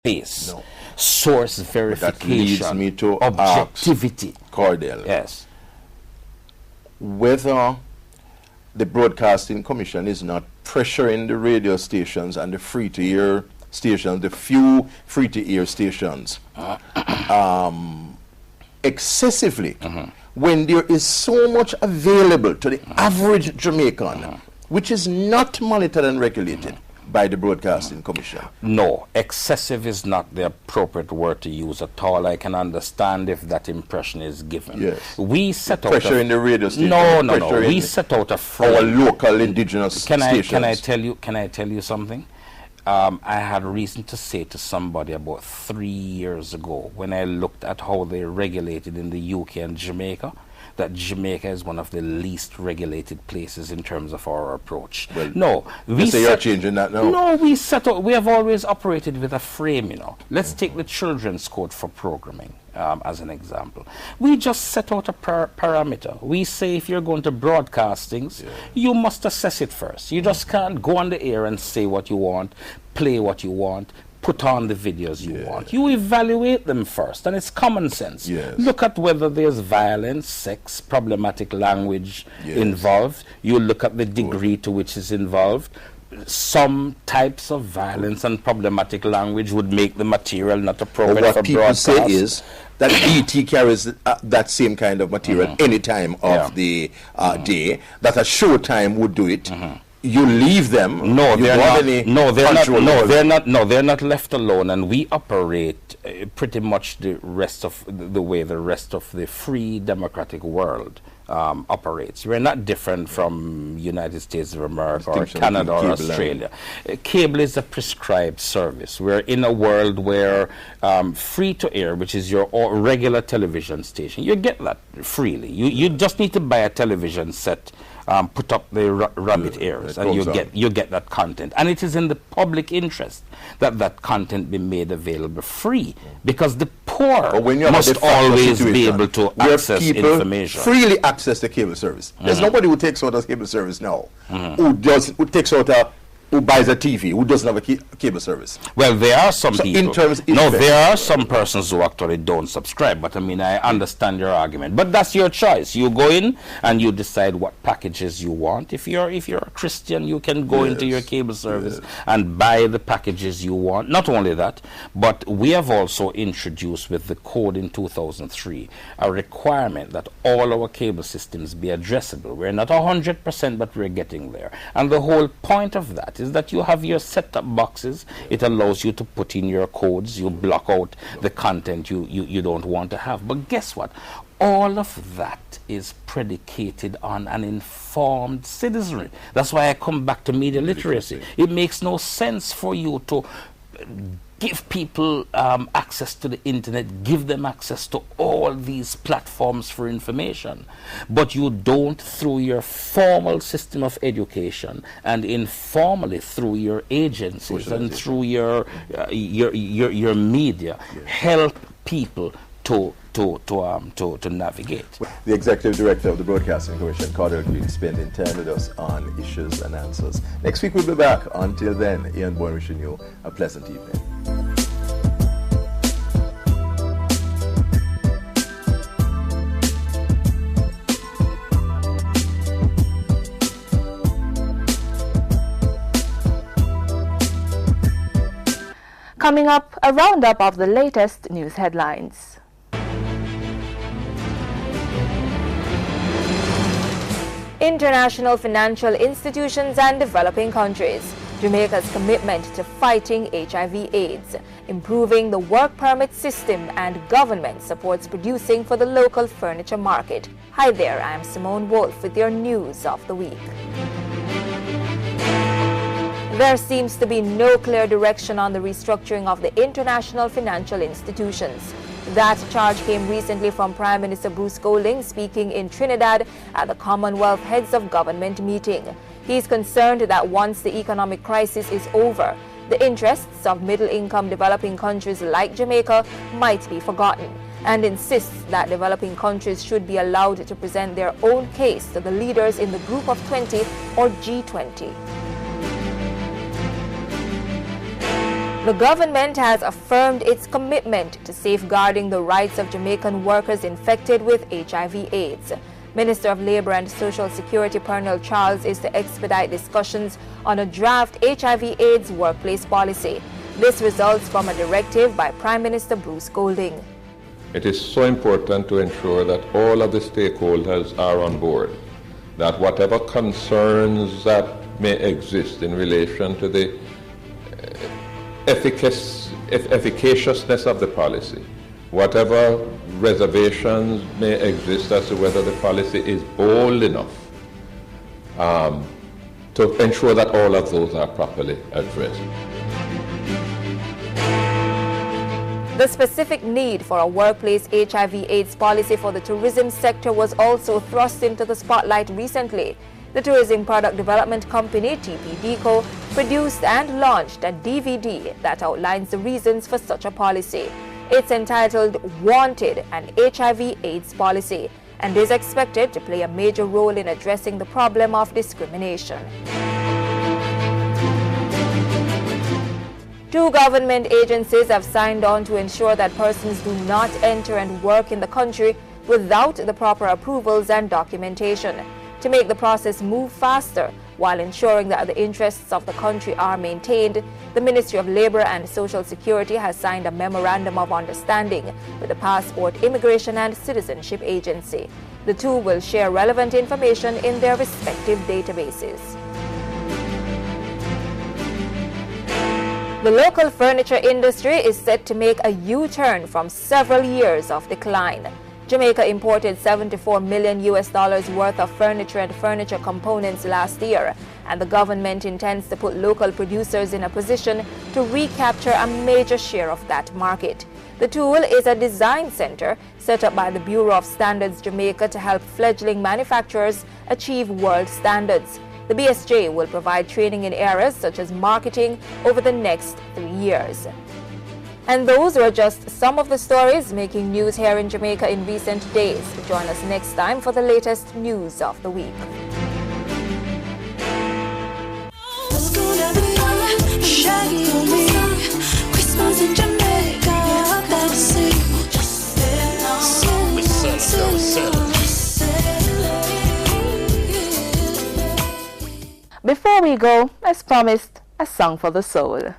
place. No. Source verification. That leads me to objectivity. Cordell. Yes. Whether the Broadcasting Commission is not pressuring the radio stations and the free-to-air stations, the few free-to-air stations, excessively, when there is so much available to the average Jamaican, which is not monitored and regulated by the Broadcasting Commission. No, excessive is not the appropriate word to use at all. I can understand if that impression is given. Yes. We set out pressure in the radio station. No. We set out a frame. Our local indigenous stations. Can I tell you something? I had reason to say to somebody about 3 years ago when I looked at how they regulated in the UK and Jamaica, that Jamaica is one of the least regulated places in terms of our approach. Well, no, you're changing that now. No, we have always operated with a frame, you know. Let's take the children's code for programming as an example. We just set out a parameter. We say if you're going to broadcastings, you must assess it first. You just can't go on the air and say what you want, play what you want, put on the videos you want. You evaluate them first, and it's common sense. Look at whether there's violence, sex, problematic language involved. You look at the degree to which it's involved. Some types of violence and problematic language would make the material not appropriate for broadcast. What people say is that BT carries that same kind of material any time of the day, that a showtime would do it. You leave them. No, they're not left alone, and we operate pretty much the rest of the way the rest of the free democratic world operates. We're not different from United States of America or Canada or Australia. Cable is a prescribed service. We're in a world where free to air, which is your regular television station, you get that freely. You just need to buy a television set. Put up the rabbit ears, and you get that content. And it is in the public interest that that content be made available free, because the poor must always be able to access information. Freely access the cable service. There's nobody who takes out a cable service now who buys a TV, who doesn't have a cable service. Well, there are some people. There are some persons who actually don't subscribe, but I mean, I understand your argument. But that's your choice. You go in and you decide what packages you want. If you're a Christian, you can go into your cable service and buy the packages you want. Not only that, but we have also introduced with the code in 2003 a requirement that all our cable systems be addressable. We're not 100%, but we're getting there. And the whole point of that is that you have your set-top boxes. It allows you to put in your codes. You block out the content you don't want to have. But guess what? All of that is predicated on an informed citizenry. That's why I come back to media literacy. It makes no sense for you to give people access to the internet, give them access to all these platforms for information, but you don't, through your formal system of education and informally through your agencies and through your media, help people to navigate. The Executive Director of the Broadcasting Commission, Cordell Green, spending time with us on issues and answers. Next week we'll be back. Until then, Ian Boyne wishing you a pleasant evening. Coming up, a roundup of the latest news headlines. International financial institutions and developing countries. Jamaica's commitment to fighting HIV/AIDS, improving the work permit system, and government supports producing for the local furniture market. Hi there, I am Simone Wolf with your news of the week. There seems to be no clear direction on the restructuring of the international financial institutions. That charge came recently from Prime Minister Bruce Golding speaking in Trinidad at the Commonwealth Heads of Government meeting. He is concerned that once the economic crisis is over, the interests of middle-income developing countries like Jamaica might be forgotten, and insists that developing countries should be allowed to present their own case to the leaders in the Group of 20 or G20. The government has affirmed its commitment to safeguarding the rights of Jamaican workers infected with HIV/AIDS. Minister of Labour and Social Security Colonel Charles is to expedite discussions on a draft HIV/AIDS workplace policy. This results from a directive by Prime Minister Bruce Golding. It is so important to ensure that all of the stakeholders are on board, that whatever concerns that may exist in relation to the efficaciousness of the policy, whatever reservations may exist as to whether the policy is bold enough, to ensure that all of those are properly addressed. The specific need for a workplace HIV/AIDS policy for the tourism sector was also thrust into the spotlight recently. The tourism product development company, TPDCO, produced and launched a DVD that outlines the reasons for such a policy. It's entitled Wanted, an HIV/AIDS Policy, and is expected to play a major role in addressing the problem of discrimination. Two government agencies have signed on to ensure that persons do not enter and work in the country without the proper approvals and documentation. To make the process move faster while ensuring that the interests of the country are maintained, the Ministry of Labour and Social Security has signed a Memorandum of Understanding with the Passport, Immigration and Citizenship Agency. The two will share relevant information in their respective databases. The local furniture industry is set to make a U-turn from several years of decline. Jamaica imported $74 million worth of furniture and furniture components last year, and the government intends to put local producers in a position to recapture a major share of that market. The tool is a design center set up by the Bureau of Standards Jamaica to help fledgling manufacturers achieve world standards. The BSJ will provide training in areas such as marketing over the next 3 years. And those were just some of the stories making news here in Jamaica in recent days. Join us next time for the latest news of the week. Christmas in Jamaica, before we go, as promised, a song for the soul.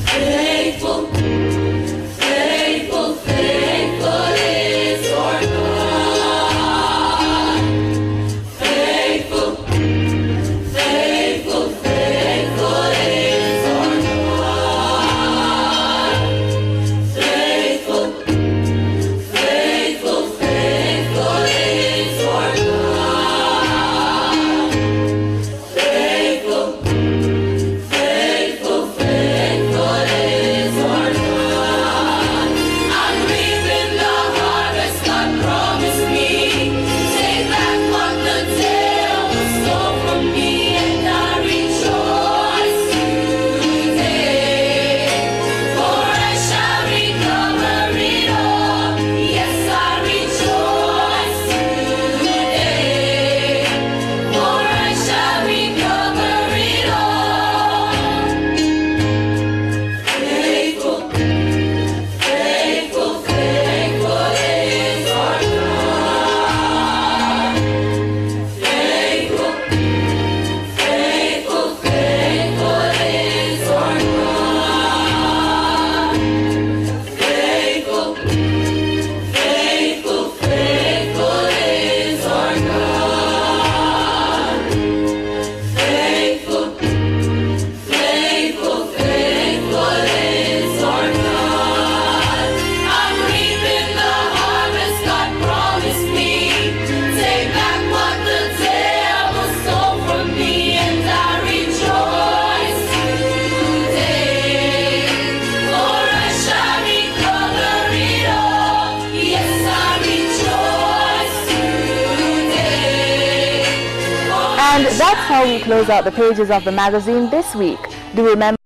Faithful That's how we close out the pages of the magazine this week. Do remember